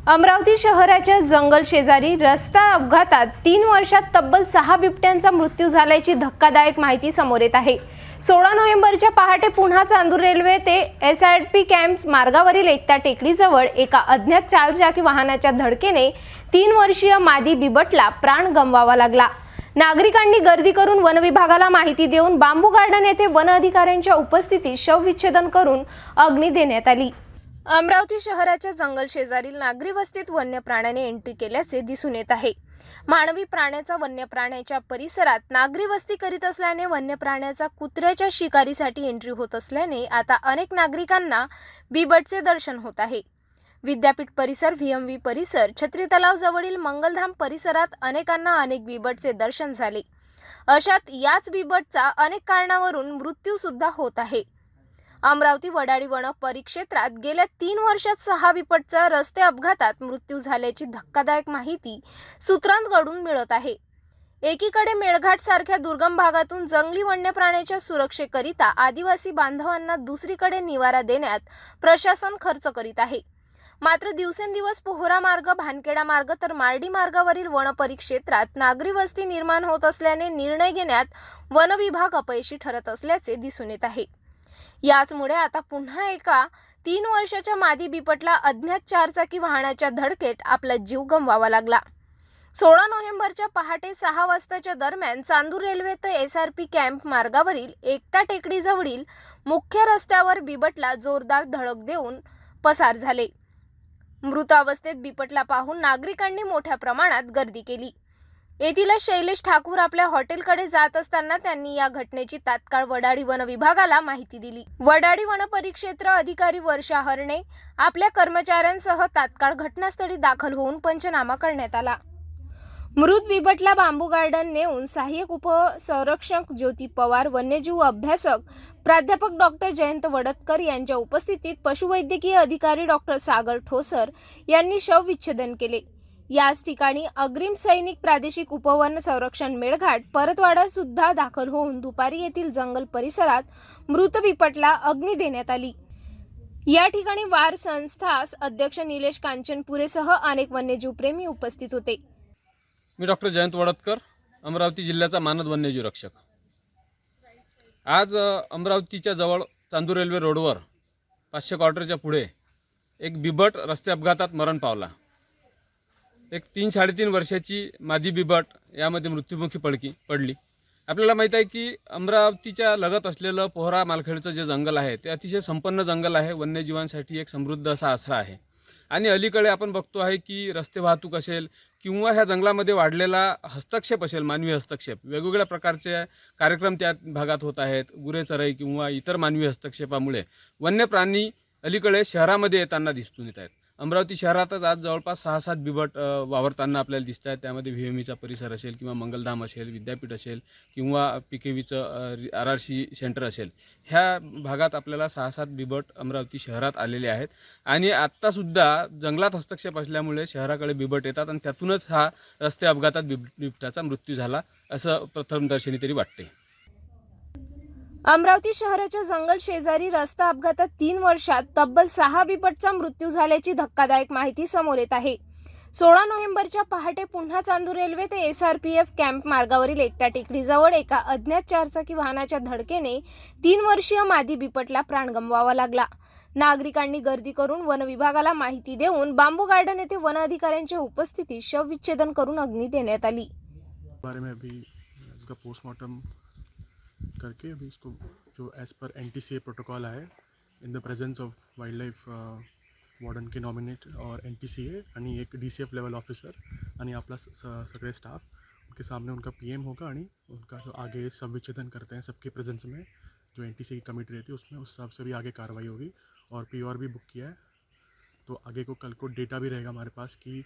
अमरावती शहराच्या जंगल शेजारी रस्ता अपघातात 3 वर्षात तब्बल 6 बिबट्यांचा मृत्यू झाल्याची धक्कादायक माहिती समोर येत आहे। 16 नोव्हेंबरच्या पहाटे पुन्हा चांदूर रेल्वे ते एसआरपी कॅम्प मार्गावरील एकता टेकडीजवळ एका अज्ञात चारचाकी वाहनाच्या धडकेने 3 वर्षीय मादी बिबटला प्राण गमवावा लागला। नागरिकांनी गर्दी करून वन विभागाला माहिती देऊन बांबू गार्डन येथे वन अधिकाऱ्यांच्या उपस्थितीत शवविच्छेदन करून अग्नी देण्यात आली। अमरावती शहराच्या जंगल शेजारील नागरी वस्तीत वन्य प्राण्याने एंट्री केल्याचे दिसून येत आहे। मानवी प्राण्याचा वन्य प्राण्याच्या परिसरात नागरी वस्ती करीत असल्याने वन्य प्राण्याचा कुत्र्याच्या शिकारीसाठी एंट्री होत असल्याने आता अनेक नागरिकांना बिबटचे दर्शन होत आहे। विद्यापीठ परिसर, व्हीएमव्ही परिसर, छत्री तलाव जवळील मंगलधाम परिसरात अनेकांना अनेक बिबटचे दर्शन झाले। अशात याच बिबटचा अनेक कारणावरून मृत्यू सुद्धा होत आहे। अमरावती वडाळी वन परिक्षेत्रात गेल्या 3 वर्षात 6 बिबटचा रस्ते अपघातात मृत्यू झाल्याची धक्कादायक माहिती सूत्रांकडून मिळत आहे। एकीकडे मेळघाट सारख्या दुर्गम भागातून जंगली वन्य प्राण्याच्या सुरक्षेकरिता आदिवासी बांधवांना दुसरीकडे निवारा देण्यात प्रशासन खर्च करीत आहे। मात्र दिवसेंदिवस पोहरा मार्ग, भानखेडा मार्ग तर मार्डी मार्गावरील वन परिक्षेत्रात नागरी वस्ती निर्माण होत असल्याने निर्णय घेण्यात वन विभाग अपयशी ठरत असल्याचे दिसून येत आहे। याचमुळे आता पुन्हा एका 3 वर्षाच्या मादी बिबटला अज्ञात चारचाकी वाहनाच्या धडकेत आपला जीव गमवावा लागला। 16 नोव्हेंबरच्या पहाटे 6 वाजताच्या दरम्यान चांदूर रेल्वे ते एसआरपी कॅम्प मार्गावरील एकता टेकडीजवळील मुख्य रस्त्यावर बिबटला जोरदार धडक देऊन पसार झाले। मृत अवस्थेत बिबटला पाहून नागरिकांनी मोठ्या प्रमाणात गर्दी केली। येथील शैलेश ठाकूर आपल्या हॉटेलकडे जात असताना त्यांनी या घटनेची तात्काळ वडाळी वन विभागाला माहिती दिली। वडाळी वन परिक्षेत्र अधिकारी वर्षा हरणे आपल्या कर्मचाऱ्यांसह तात्काळ घटनास्थळी दाखल होऊन पंचनामा करण्यात आला। मृत बिबटला बांबू गार्डन नेऊन सहाय्यक उपसंरक्षक ज्योती पवार, वन्यजीव अभ्यासक प्राध्यापक डॉक्टर जयंत वडतकर यांच्या उपस्थितीत पशुवैद्यकीय अधिकारी डॉक्टर सागर ठोसर यांनी शवविच्छेदन केले। याच ठिकाणी अग्रिम सैनिक प्रादेशिक उपवन संरक्षण मेळघाट परतवाडा सुद्धा दाखल होऊन दुपारी येथील जंगल परिसरात मृत बिबटला अग्नी देण्यात आली। या ठिकाणी वार संस्था अध्यक्ष निलेश कांचनपुरेसह अनेक वन्यजीव प्रेमी उपस्थित होते। मी डॉक्टर जयंत वडतकर, अमरावती जिल्ह्याचा मानद वन्यजीव रक्षक। आज अमरावतीच्या जवळ चांदूर रेल्वे रोडवर 500 क्वार्टरच्या पुढे एक बिबट रस्ते अपघातात मरण पावला। एक 3-3.5 वर्षाची मादी बिबट यामध्ये मृत्युमुखी पडली। आपल्याला माहीत आहे की अमरावतीच्या लगत असलेलं पोहरा मालखेडचं जे जंगल आहे ते अतिशय संपन्न जंगल आहे, वन्यजीवांसाठी एक समृद्ध असा आसरा आहे। आणि अलीकडे आपण बघतो आहे की रस्ते वाहतूक असेल किंवा ह्या जंगलामध्ये वाढलेला हस्तक्षेप असेल, मानवी हस्तक्षेप, वेगवेगळ्या प्रकारचे कार्यक्रम त्या भागात होत आहेत। गुरेचराई किंवा इतर मानवी हस्तक्षेपामुळे वन्य प्राणी अलीकडे शहरामध्ये येताना दिसून येत आहेत। अमरावती शहरातच आज जवळपास 6-7 बिबट वावरताना आपल्याला दिसत आहेत। त्यामध्ये व्हीएमईचा परिसर असेल किंवा मंगलधाम असेल, विद्यापीठ असेल किंवा पीकेव्हीचं RRC सेंटर असेल, ह्या भागात आपल्याला 6-7 बिबट अमरावती शहरात आलेले आहेत। आणि आत्तासुद्धा जंगलात हस्तक्षेप असल्यामुळे शहराकडे बिबट येतात आणि त्यातूनच हा रस्ते अपघातात बिबटाचा मृत्यू झाला असं प्रथमदर्शनी तरी वाटते। अमरावती शहराच्या जंगल शेजारी रस्ता अपघातात 3 वर्षात तब्बल 6 बिबटचा मृत्यू झाल्याची धक्कादायक माहिती समोर येत आहे। 16 नोव्हेंबरच्या पहाटे पुन्हा चांदूर रेल्वे ते एसआरपीएफ कॅम्प मार्गावरील एकता टेकडीजवळ एका अज्ञात चारचाकी वाहनाच्या धडकेने 3 वर्षीय मादी बिबटला प्राण गमवावा लागला। नागरिकांनी गर्दी करून वन विभागाला माहिती देऊन बांबू गार्डन येथे वन अधिकाऱ्यांच्या उपस्थितीत शवविच्छेदन करून अग्नी देण्यात आली। करके अभी इसको जो एज पर NTCA प्रोटोकॉल है, in the presence of wild life warden K nominate और NTCA आणि एक DCF लेवल ऑफिसर आणि आपला सगळे स्टाफ, उनके सामने उनका PM होगा आणि उनका जो आगे शवविच्छेदन करते हैं सबके प्रेजेंस में जो NTCA की कमेटी रहती है उसमें उस हिसाब से भी आगे कार्रवाई होगी। और POR भी बुक किया है, तो आगे को कल को डेटा भी रहेगा हमारे पास कि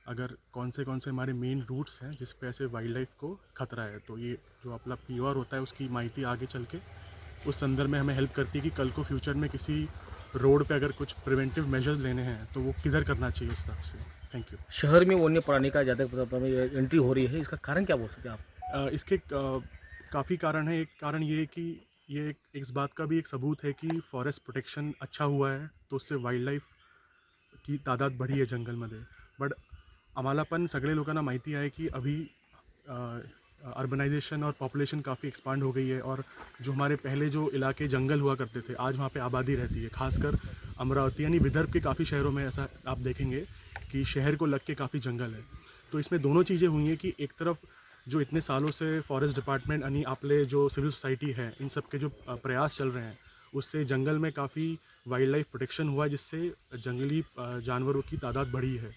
अगर कौन से हमारे मेन रूट्स हैं जिस पे ऐसे वाइल्ड लाइफ को खतरा है, तो ये जो अपना POR होता है उसकी माहिती आगे चल के उस संदर्भ में हमें हेल्प करती है कि कल को फ्यूचर में किसी रोड पे अगर कुछ प्रिवेंटिव मेजर्स लेने हैं तो वो किधर करना चाहिए उस हिसाब से। Thank you. शहर में वन्य प्राणी का ज़्यादा एंट्री हो रही है, इसका कारण क्या बोल सकते हैं आप? इसके काफ़ी कारण है। एक कारण ये है कि ये इस बात का भी एक सबूत है कि फॉरेस्ट प्रोटेक्शन अच्छा हुआ है, तो उससे वाइल्ड लाइफ की तादाद बढी आहे जंगलमध्ये. बट आम्हाला पण सगळे लोकांना माहिती आहे की अभी अर्बनाइजेशन और पॉपुलेशन काफ़ी एक्सपांड हो गई है, और जो हमारे पहले जो इलाके जंगल हुआ करते थे आज वहाँ पे आबादी रहती है। खासकर अमरावती यानी विदर्भ के काफ़ी शहरों में ऐसा आप देखेंगे कि शहर को लग के काफ़ी जंगल है। तो इसमें दोनों चीज़ें हुई हैं कि एक तरफ जो इतने सालों से फॉरेस्ट डिपार्टमेंट यानी आपले जो सिविल सोसाइटी है, इन सब के जो प्रयास चल रहे हैं, उससे जंगल में काफ़ी वाइल्ड लाइफ प्रोटेक्शन हुआ है, जिससे जंगली जानवरों की तादाद बढ़ी है।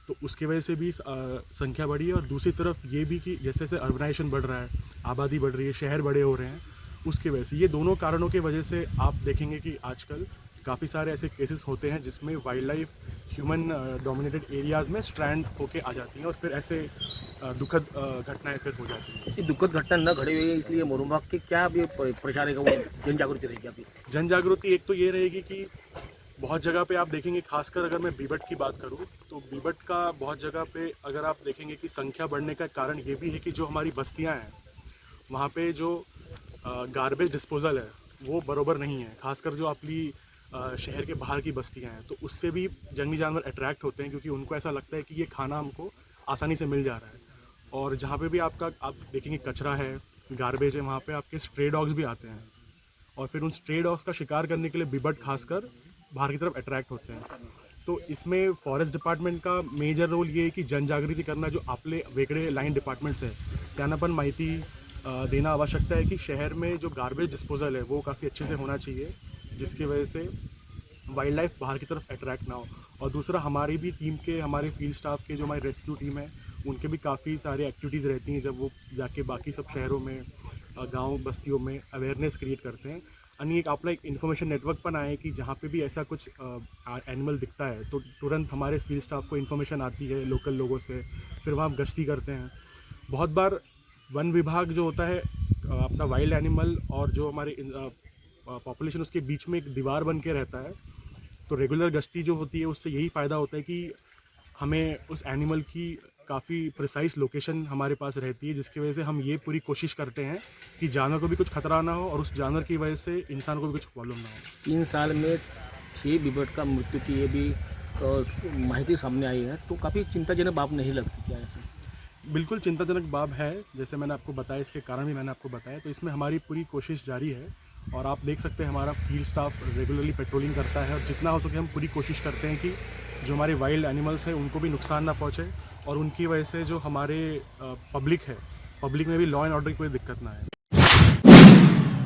तो उसकी वजह से भी संख्या बढ़ी है। और दूसरी तरफ ये भी कि जैसे जैसे अर्बनाइजेशन बढ़ रहा है, आबादी बढ़ रही है, शहर बड़े हो रहे हैं, उसकी वजह से, ये दोनों कारणों की वजह से आप देखेंगे कि आजकल काफ़ी सारे ऐसे केसेस होते हैं जिसमें wild life human dominated areas में स्ट्रैंड होके आ जाती हैं, और फिर ऐसे दुखद घटनाएं फिर हो जाती हैं। ये दुखद घटना न घड़ी हुई है, इसलिए मोरूबाग के क्या अभी प्रचार है, वो जन जागृति रहेगी अभी? जन जागृति एक तो ये रहेगी कि बहुत जगह पे आप देखेंगे, खासकर अगर मैं बीबट की बात करूँ तो बीबट का बहुत जगह पे अगर आप देखेंगे कि संख्या बढ़ने का कारण ये भी है कि जो हमारी बस्तियां हैं वहाँ पे जो गार्बेज डिस्पोजल है वो बरोबर नहीं है। खासकर जो अपनी शहर के बाहर की बस्तियां हैं, तो उससे भी जंगली जानवर अट्रैक्ट होते हैं, क्योंकि उनको ऐसा लगता है कि ये खाना हमको आसानी से मिल जा रहा है। और जहाँ पे भी आप देखेंगे कचरा है, गार्बेज है, वहाँ पे आपके स्ट्रे डॉग्स भी आते हैं, और फिर उन स्ट्रे डॉग्स का शिकार करने के लिए बीबट खासकर बाहर की तरफ अट्रैक्ट होते हैं। तो इसमें फॉरेस्ट डिपार्टमेंट का मेजर रोल ये है कि जन जागृति करना, जो आपले वेगळे लाइन डिपार्टमेंट्स है त्यांना पण माहिती देना आवश्यकता है कि शहर में जो गार्बेज डिस्पोजल है वो काफ़ी अच्छे से होना चाहिए, जिसकी वजह से वाइल्ड लाइफ बाहर की तरफ अट्रैक्ट ना हो। और दूसरा, हमारी भी टीम के, हमारे फील्ड स्टाफ के जो हमारी रेस्क्यू टीम है, उनके भी काफ़ी सारी एक्टिविटीज़ रहती हैं जब वो जाके बाकी सब शहरों में, गांव बस्तियों में अवेयरनेस क्रिएट करते हैं। आणि एक आपला एक इन्फॉर्मेशन नेटवर्क पण आहे कि जहाँ पे भी ऐसा कुछ एनिमल दिखता है तो तुरंत हमारे फील्ड स्टाफ को इन्फॉर्मेशन आती है लोकल लोगों से, फिर वहाँ गश्ती करते हैं। बहुत बार वन विभाग जो होता है अपना वाइल्ड एनिमल और जो हमारे पॉपुलेशन, उसके बीच में एक दीवार बन के रहता है। तो रेगुलर गश्ती जो होती है उससे यही फ़ायदा होता है कि हमें उस एनिमल की काफ़ी प्रिसाइज लोकेशन हमारे पास रहती है, जिसकी वजह से हम ये पूरी कोशिश करते हैं कि जानवर को भी कुछ खतरा ना हो और उस जानवर की वजह से इंसान को भी कुछ प्रॉब्लम ना हो। 3 साल में 6 बीबट का मृत्यु की ये भी माहिती सामने आई है, तो काफ़ी चिंताजनक बात नहीं लगती क्या ऐसा? बिल्कुल चिंताजनक बात है, जैसे मैंने आपको बताया, इसके कारण भी मैंने आपको बताया। तो इसमें हमारी पूरी कोशिश जारी है, और आप देख सकते हैं हमारा फील्ड स्टाफ रेगुलरली पेट्रोलिंग करता है, और जितना हो सके हम पूरी कोशिश करते हैं कि जो हमारे वाइल्ड एनिमल्स हैं उनको भी नुकसान ना पहुँचे, और उनकी वजह से जो हमारे पब्लिक है, पब्लिक में भी लॉ एंड ऑर्डर की कोई दिक्कत ना आए।